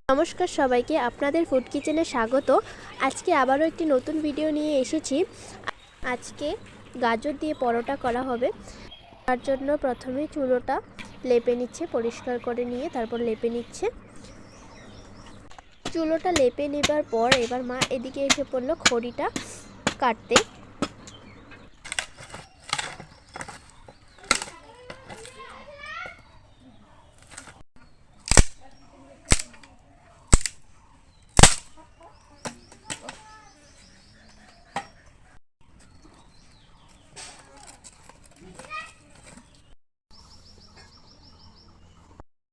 নমস্কার সবাইকে, আপনাদের ফুড কিচেনে স্বাগত। আজকে আবারও একটি নতুন ভিডিও নিয়ে এসেছি। আজকে গাজর দিয়ে পরোটা করা হবে। তার জন্য প্রথমে চুলোটা লেপে নিচ্ছে, পরিষ্কার করে নিয়ে তারপর লেপে নিচ্ছে। চুলোটা লেপে নেবার পর এবার মা এদিকে এসে পড়লো খড়িটা কাটতে।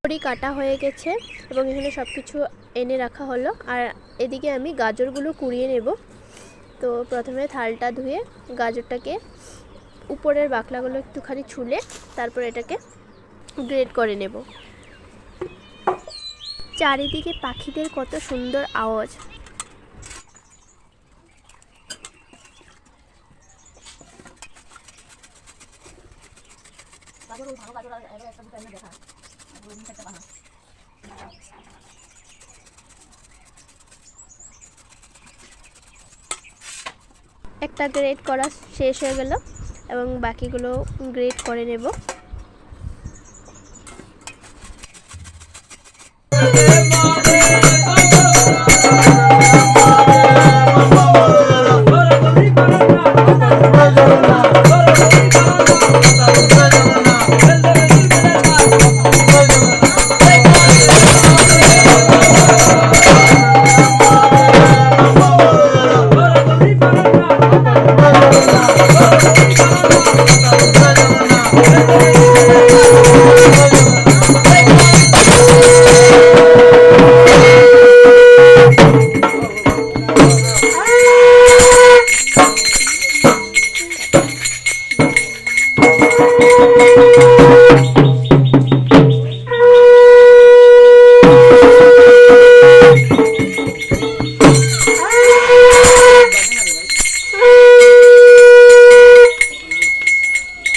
খড়ি কাটা হয়ে গেছে এবং এখানে সব কিছু এনে রাখা হলো। আর এদিকে আমি গাজরগুলো কুড়িয়ে নেব। তো প্রথমে থালটা ধুয়ে গাজরটাকে উপরের বাকলাগুলো একটুখানি ছুলে তারপর এটাকে গ্রেট করে নেব। চারিদিকে পাখিদের কত সুন্দর আওয়াজ। একটা গ্রেট করা শেষ হয়ে গেল এবং বাকিগুলো গ্রেট করে নেব।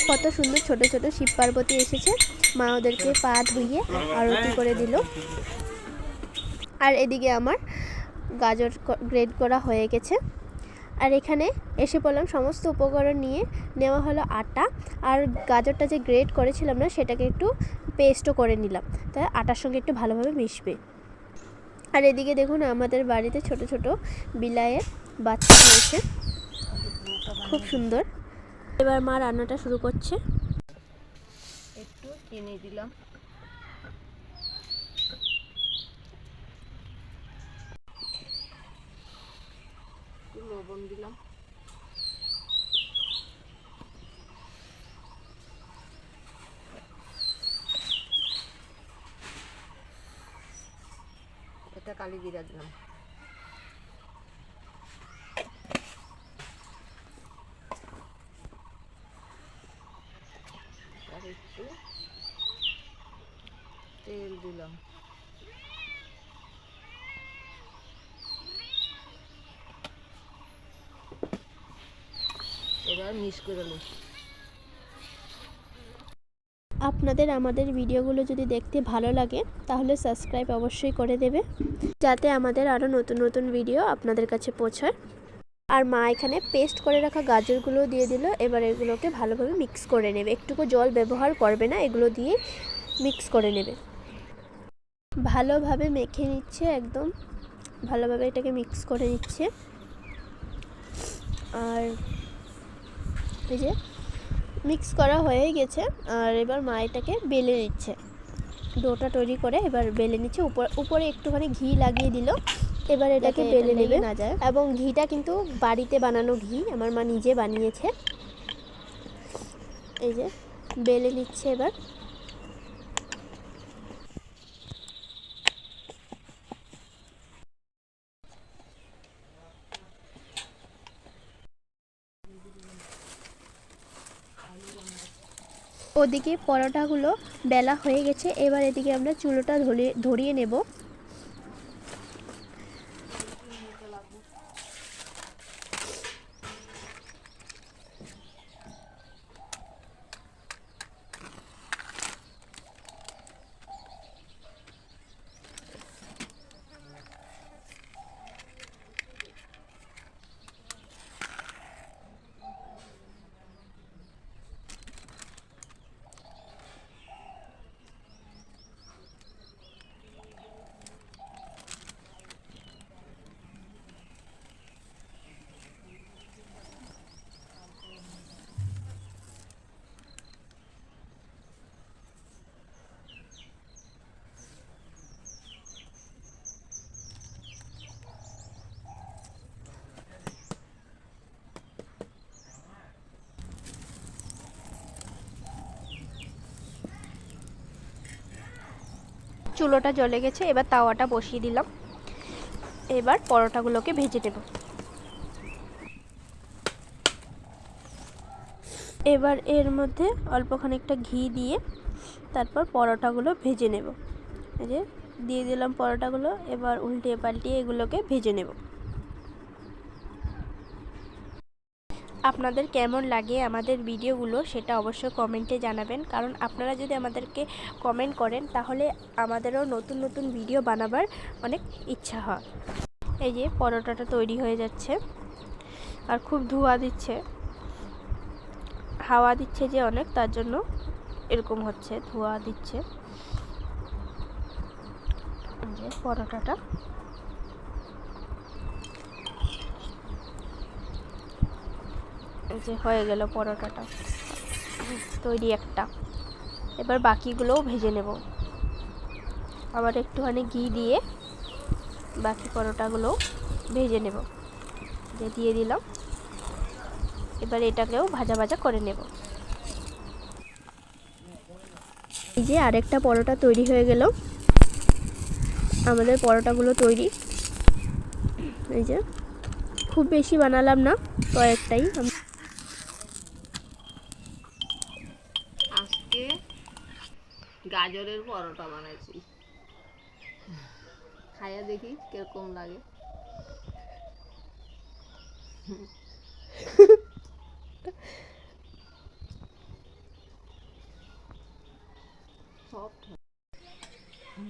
কত সুন্দর ছোট ছোট শিব পার্বতী এসেছে। মা ওদেরকে পা ধুইয়ে আরতি করে দিল। আর এদিকে আমার গাজর গ্রেট করা হয়ে গেছে। আর এখানে এসে পড়লাম, সমস্ত উপকরণ নিয়ে নেওয়া হলো আটা। আর গাজরটা যে গ্রেট করেছিলাম না, সেটাকে একটু পেস্টও করে নিলাম, তাই আটার সঙ্গে একটু ভালোভাবে মিশবে। আর এদিকে দেখুন, আমাদের বাড়িতে ছোট ছোট বিলাইয়ের বাচ্চা হয়েছে, খুব সুন্দর। এবার মা রান্নাটা শুরু করছে। একটু চিনি দিলাম, একটু লবণ দিলাম, এটা কালি জিরা দিলাম, আর একটু তেল দিলাম। এবার মিক্স করে নিই। আপনাদের আমাদের ভিডিওগুলো যদি দেখতে ভালো লাগে তাহলে সাবস্ক্রাইব অবশ্যই করে দেবে, যাতে আমাদের আরও নতুন নতুন ভিডিও আপনাদের কাছে পৌঁছায়। আর মা এখানে পেস্ট করে রাখা গাজরগুলো দিয়ে দিল। এবার এগুলোকে ভালোভাবে মিক্স করে নেবে, একটুকু জল ব্যবহার করবে না, এগুলো দিয়ে মিক্স করে নেবে। ভালোভাবে মেখে নিচ্ছে, একদম ভালোভাবে এটাকে মিক্স করে নিচ্ছে। আর এই যে মিক্স করা হয়ে গেছে। আর এবার মা এটাকে বেলে নিচ্ছে, ডোটা তৈরি করে এবার বেলে নিচ্ছে। উপরে একটুখানি ঘি লাগিয়ে দিল। এবার এটাকে বেলে নেবে না যায়। এবং ঘিটা কিন্তু বাড়িতে বানানো ঘি, আমার মা নিজে বানিয়েছে। এই যে বেলে নিচ্ছে এবার। ওদিকে পরোটাগুলো বেলা হয়ে গেছে। এবার এদিকে আমরা চুলোটা ধরিয়ে নেব। চুলোটা জ্বলে গেছে, এবার তাওয়াটা বসিয়ে দিলাম। এবার পরোটাগুলোকে ভেজে নেব। এবার এর মধ্যে অল্প খানিকটা ঘি দিয়ে তারপর পরোটাগুলো ভেজে নেব। এই যে দিয়ে দিলাম পরোটাগুলো, এবার উল্টিয়ে পাল্টিয়ে এগুলোকে ভেজে নেব। আপনাদের কেমন লাগে আমাদের ভিডিওগুলো সেটা অবশ্যই কমেন্টে জানাবেন, কারণ আপনারা যদি আমাদেরকে কমেন্ট করেন তাহলে আমাদেরও নতুন নতুন ভিডিও বানাবার অনেক ইচ্ছা হয়। এই যে পরোটাটা তৈরি হয়ে যাচ্ছে, আর খুব ধোঁয়া দিচ্ছে, হাওয়া দিচ্ছে যে অনেক, তার জন্য এরকম হচ্ছে, ধোঁয়া দিচ্ছে। এই যে পরোটাটা এই যে হয়ে গেল, পরোটাটা তৈরি একটা। এবার বাকিগুলোও ভেজে নেব। আবার একটুখানি ঘি দিয়ে বাকি পরোটাগুলো ভেজে নেব। যে দিয়ে দিলাম, এবার এটাকেও ভাজা ভাজা করে নেব। এই যে আরেকটা পরোটা তৈরি হয়ে গেল। আমাদের পরোটাগুলো তৈরি। এই যে খুব বেশি বানালাম না, কয়েকটাই। আজকে গাজরের পরোটা বানাইছি, খাইয়া দেখি কিরকম লাগে।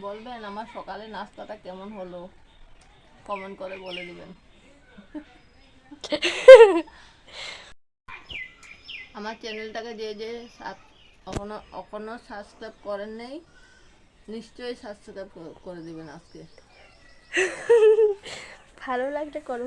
বলবেন আমার সকালে নাস্তাটা কেমন হলো, কমেন্ট করে বলে দিবেন। আমার চ্যানেলটাকে যে এখনো সাবস্ক্রাইব করেন নাই, নিশ্চয়ই সাবস্ক্রাইব করে দিবেন আজকে। ভালো লাগলে করো।